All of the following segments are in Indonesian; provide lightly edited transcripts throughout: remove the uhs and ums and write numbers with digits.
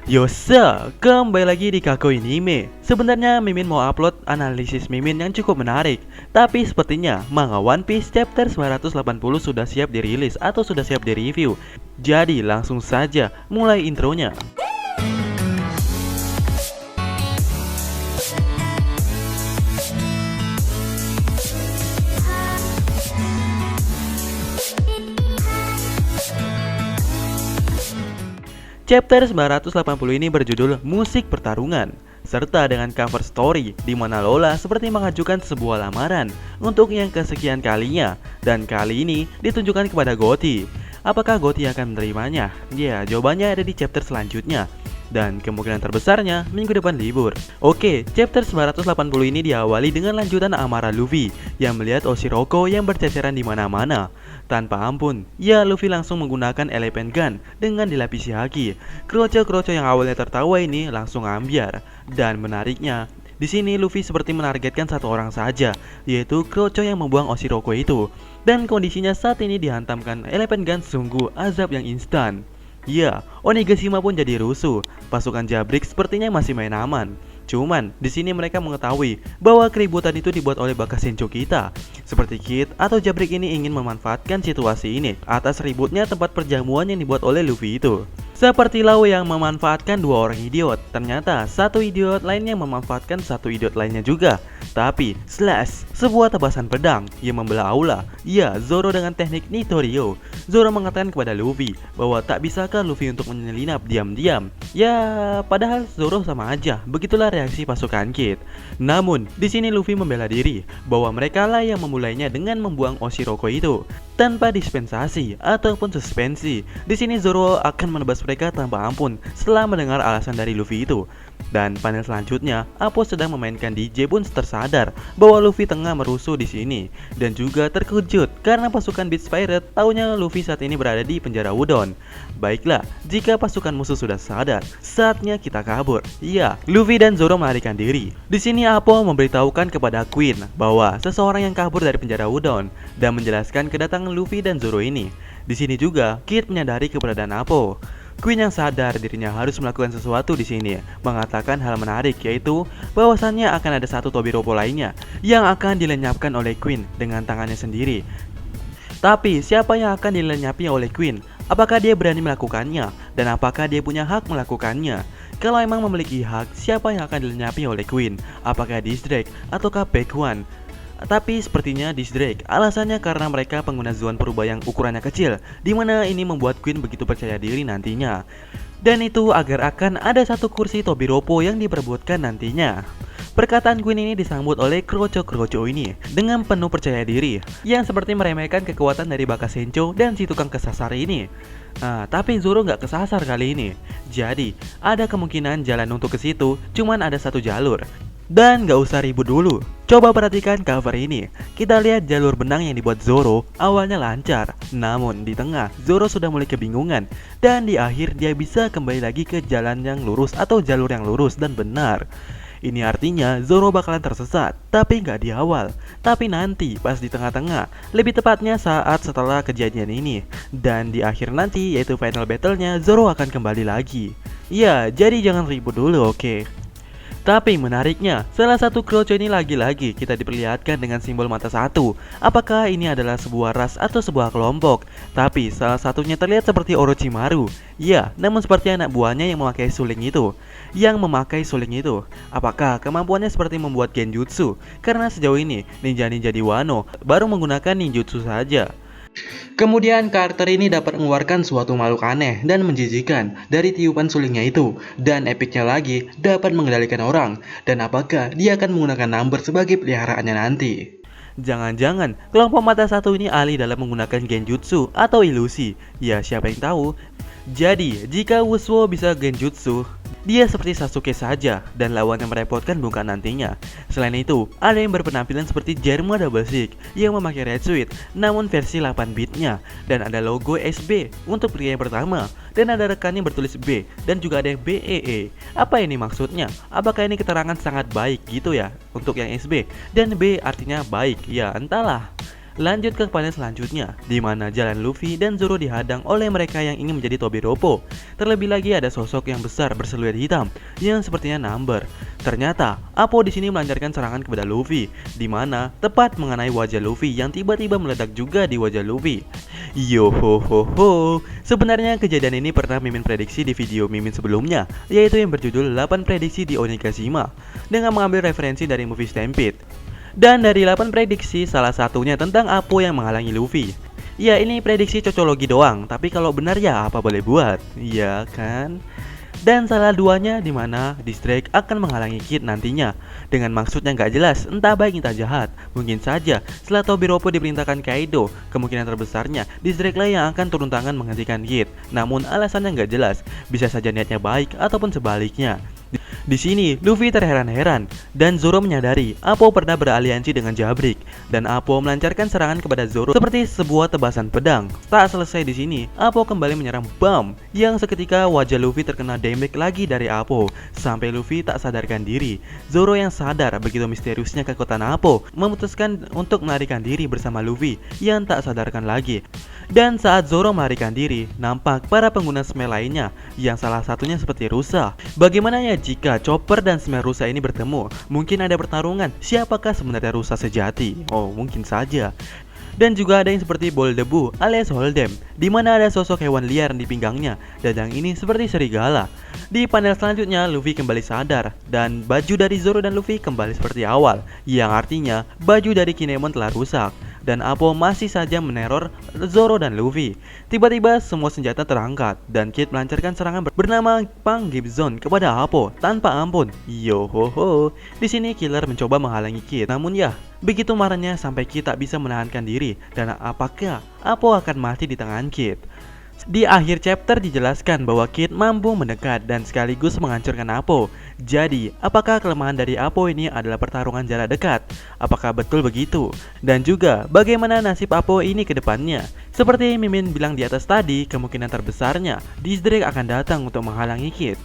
Yosa, kembali lagi di Kakoi Anime. Sebenarnya Mimin mau upload analisis Mimin yang cukup menarik, tapi sepertinya manga One Piece chapter 980 sudah siap dirilis atau sudah siap direview. Jadi langsung saja mulai intronya. Chapter 980 ini berjudul Musik Pertarungan, serta dengan cover story di mana Lola seperti mengajukan sebuah lamaran untuk yang kesekian kalinya, dan kali ini ditunjukkan kepada Gotti. Apakah Gotti akan menerimanya? Ya, jawabannya ada di chapter selanjutnya. Dan kemungkinan terbesarnya minggu depan libur. Oke, chapter 980 ini diawali dengan lanjutan amarah Luffy yang melihat Oshiroko yang berceceran di mana-mana. Tanpa ampun, ya Luffy langsung menggunakan elephant gun dengan dilapisi haki. Kroco-kroco yang awalnya tertawa ini langsung ambiar. Dan menariknya, di sini Luffy seperti menargetkan satu orang saja, yaitu Kroco yang membuang Oshiroko itu. Dan kondisinya saat ini dihantamkan elephant gun sungguh azab yang instan. Ya, Onigashima pun jadi rusuh. Pasukan Jabrik sepertinya masih main aman. Cuman, di sini mereka mengetahui bahwa keributan itu dibuat oleh Bakasencho kita. Seperti Kid atau Jabrik ini ingin memanfaatkan situasi ini atas ributnya tempat perjamuan yang dibuat oleh Luffy itu. Seperti Lau yang memanfaatkan dua orang idiot, ternyata satu idiot lainnya memanfaatkan satu idiot lainnya juga. Tapi, slash, sebuah tebasan pedang yang membelah aula. Ya, Zoro dengan teknik Nitorio. Zoro mengatakan kepada Luffy bahwa tak bisakah Luffy untuk menyelinap diam-diam. Ya, padahal Zoro sama aja. Begitulah reaksi pasukan Kid. Namun, di sini Luffy membela diri bahwa mereka lah yang memulainya dengan membuang Oshiroko itu tanpa dispensasi ataupun suspensi. Di sini Zoro akan menebas mereka tanpa ampun setelah mendengar alasan dari Luffy itu. Dan panel selanjutnya, Apo sedang memainkan DJ pun tersadar bahwa Luffy tengah merusuh di sini dan juga terkejut karena pasukan Beast Pirate taunya Luffy saat ini berada di penjara Udon. Baiklah, jika pasukan musuh sudah sadar, saatnya kita kabur. Iya, Luffy dan Zoro melarikan diri. Di sini Apo memberitahukan kepada Queen bahwa seseorang yang kabur dari penjara Udon dan menjelaskan kedatangan Luffy dan Zoro ini. Di sini juga Kid menyadari keberadaan Apo. Queen yang sadar dirinya harus melakukan sesuatu di sini mengatakan hal menarik, yaitu bahwasannya akan ada satu Tobiropo lainnya yang akan dilenyapkan oleh Queen dengan tangannya sendiri. Tapi siapa yang akan dilenyapi oleh Queen? Apakah dia berani melakukannya? Dan apakah dia punya hak melakukannya? Kalau emang memiliki hak, siapa yang akan dilenyapi oleh Queen? Apakah Drake ataukah Baekwan? Tapi sepertinya Drake. Alasannya karena mereka pengguna Zoan purba yang ukurannya kecil, dimana ini membuat Queen begitu percaya diri nantinya. Dan itu agar akan ada satu kursi Tobiropo yang diperebutkan nantinya. Perkataan Queen ini disambut oleh kroco-kroco ini dengan penuh percaya diri, yang seperti meremehkan kekuatan dari Bakasencho dan si tukang kesasar ini. Tapi Zoro nggak kesasar kali ini. Jadi, ada kemungkinan jalan untuk ke situ cuman ada satu jalur. Dan gak usah ribut dulu, coba perhatikan cover ini. Kita lihat jalur benang yang dibuat Zoro awalnya lancar, namun di tengah Zoro sudah mulai kebingungan. Dan di akhir dia bisa kembali lagi ke jalan yang lurus atau jalur yang lurus dan benar. Ini artinya Zoro bakalan tersesat, tapi nggak di awal, tapi nanti pas di tengah-tengah, lebih tepatnya saat setelah kejadian ini. Dan di akhir nanti, yaitu final battle-nya, Zoro akan kembali lagi. Ya, jadi jangan ribut dulu, oke? Tapi menariknya, salah satu kroco ini lagi-lagi kita diperlihatkan dengan simbol mata satu. Apakah ini adalah sebuah ras atau sebuah kelompok? Tapi salah satunya terlihat seperti Orochimaru. Ya, namun seperti anak buahnya yang memakai suling itu. Apakah kemampuannya seperti membuat genjutsu? Karena sejauh ini, ninja-ninja di Wano baru menggunakan ninjutsu saja. Kemudian karakter ini dapat mengeluarkan suatu makhluk aneh dan menjijikan dari tiupan sulingnya itu. Dan epicnya lagi, dapat mengendalikan orang. Dan apakah dia akan menggunakan number sebagai peliharaannya nanti? Jangan-jangan kelompok mata satu ini ahli dalam menggunakan genjutsu atau ilusi. Ya, siapa yang tahu? Jadi, jika Wuswo bisa genjutsu, dia seperti Sasuke saja dan lawan yang merepotkan bukan nantinya. Selain itu, ada yang berpenampilan seperti Jerma Double Six yang memakai Red Suit namun versi 8-bitnya, dan ada logo SB untuk pria yang pertama, dan ada rekannya bertulis B, dan juga ada yang BEE. Apa ini maksudnya? Apakah ini keterangan sangat baik gitu ya untuk yang SB, dan B artinya baik? Ya entahlah. Lanjut ke panel selanjutnya, di mana jalan Luffy dan Zoro dihadang oleh mereka yang ingin menjadi Tobiropo. Terlebih lagi ada sosok yang besar bersiluet hitam yang sepertinya Number. Ternyata Apo di sini melancarkan serangan kepada Luffy, di mana tepat mengenai wajah Luffy yang tiba-tiba meledak juga di wajah Luffy. Yo ho ho ho. Sebenarnya kejadian ini pernah Mimin prediksi di video Mimin sebelumnya, yaitu yang berjudul 8 prediksi di Onigashima, dengan mengambil referensi dari movie Stampede. Dan dari 8 prediksi, salah satunya tentang Apo yang menghalangi Luffy. Ya, ini prediksi cocologi doang, tapi kalau benar ya apa boleh buat, iya kan? Dan salah duanya di mana Diss-Drake akan menghalangi Kid nantinya dengan maksud yang gak jelas, entah baik entah jahat. Mungkin saja setelah Tobiropo diperintahkan Kaido, kemungkinan terbesarnya Diss-Drake lah yang akan turun tangan menghentikan Kid. Namun alasannya gak jelas, bisa saja niatnya baik ataupun sebaliknya. Di sini, Luffy terheran-heran dan Zoro menyadari Apo pernah beraliansi dengan Jabrik dan Apo melancarkan serangan kepada Zoro seperti sebuah tebasan pedang. Tak selesai di sini, Apo kembali menyerang Bam yang seketika wajah Luffy terkena damage lagi dari Apo sampai Luffy tak sadarkan diri. Zoro yang sadar begitu misteriusnya kekuatan Apo memutuskan untuk melarikan diri bersama Luffy yang tak sadarkan lagi. Dan saat Zoro melarikan diri, nampak para pengguna smell lainnya yang salah satunya seperti Rusa. Bagaimana ya jika Chopper dan smell Rusa ini bertemu? Mungkin ada pertarungan siapakah sebenarnya Rusa sejati? Oh, mungkin saja. Dan juga ada yang seperti bol debu alias Holdem, di mana ada sosok hewan liar di pinggangnya dan yang ini seperti serigala. Di panel selanjutnya Luffy kembali sadar dan baju dari Zoro dan Luffy kembali seperti awal, yang artinya baju dari Kinemon telah rusak. Dan Apo masih saja meneror Zoro dan Luffy. Tiba-tiba semua senjata terangkat dan Kid melancarkan serangan bernama Pang Gibson kepada Apo tanpa ampun. Yo ho ho. Di sini Killer mencoba menghalangi Kid, namun ya begitu marahnya sampai Kid tak bisa menahankan diri. Dan apakah Apo akan mati di tangan Kid? Di akhir chapter dijelaskan bahwa Kid mampu mendekat dan sekaligus menghancurkan Apo. Jadi, apakah kelemahan dari Apo ini adalah pertarungan jarak dekat? Apakah betul begitu? Dan juga, bagaimana nasib Apo ini ke depannya? Seperti Mimin bilang di atas tadi, kemungkinan terbesarnya Diss-Drake akan datang untuk menghalangi Kid.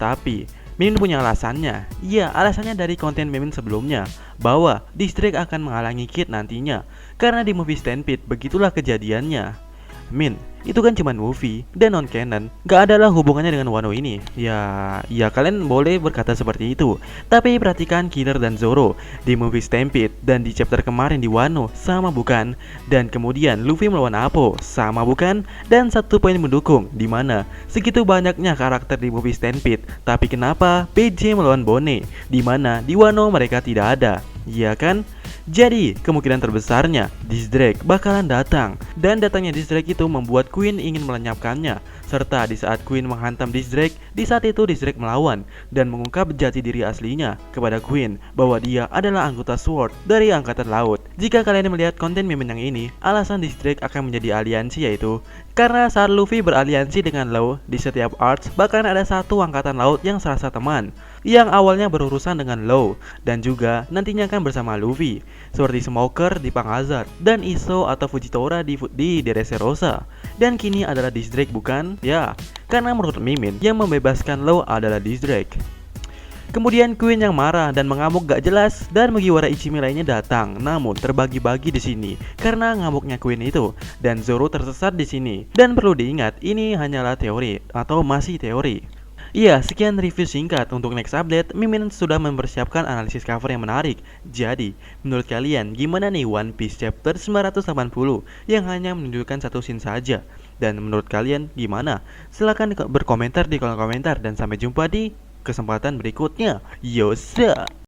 Tapi, Mimin punya alasannya. Iya, alasannya dari konten Mimin sebelumnya, bahwa Diss-Drake akan menghalangi Kid nantinya. Karena di movie Stampede, begitulah kejadiannya. Min, itu kan cuma movie dan non-canon, gak adalah hubungannya dengan Wano ini. Ya kalian boleh berkata seperti itu. Tapi perhatikan Killer dan Zoro di movie Stampede dan di chapter kemarin di Wano, sama bukan? Dan kemudian Luffy melawan Apo, sama bukan? Dan satu poin mendukung, dimana segitu banyaknya karakter di movie Stampede, tapi kenapa PJ melawan Bonnie, dimana di Wano mereka tidak ada? Iya kan? Jadi, kemungkinan terbesarnya Diss-Drake bakalan datang. Dan datangnya Diss-Drake itu membuat Queen ingin melenyapkannya. Serta di saat Queen menghantam Diss-Drake, di saat itu Diss-Drake melawan dan mengungkap jati diri aslinya kepada Queen bahwa dia adalah anggota SWORD dari Angkatan Laut. Jika kalian melihat konten meme yang ini, alasan Diss-Drake akan menjadi aliansi yaitu karena saat Luffy beraliansi dengan Law di setiap arcs, bahkan ada satu angkatan laut yang serasa teman, yang awalnya berurusan dengan Law dan juga nantinya akan bersama Luffy, seperti Smoker di Pang Hazard dan Iso atau Fujitora di Dressrosa. Dan kini adalah Diss-Drake bukan? Ya, karena menurut Mimin yang membebaskan Law adalah Diss-Drake. Kemudian Queen yang marah dan mengamuk gak jelas dan Mugiwara Ichimi lainnya datang, namun terbagi-bagi di sini karena ngamuknya Queen itu dan Zoro tersesat di sini. Dan perlu diingat, ini hanyalah teori atau masih teori. Iya, sekian review singkat untuk next update. Mimin sudah mempersiapkan analisis cover yang menarik. Jadi, menurut kalian gimana nih One Piece chapter 980 yang hanya menunjukkan satu scene saja? Dan menurut kalian gimana? Silahkan berkomentar di kolom komentar dan sampai jumpa di kesempatan berikutnya. Yosa.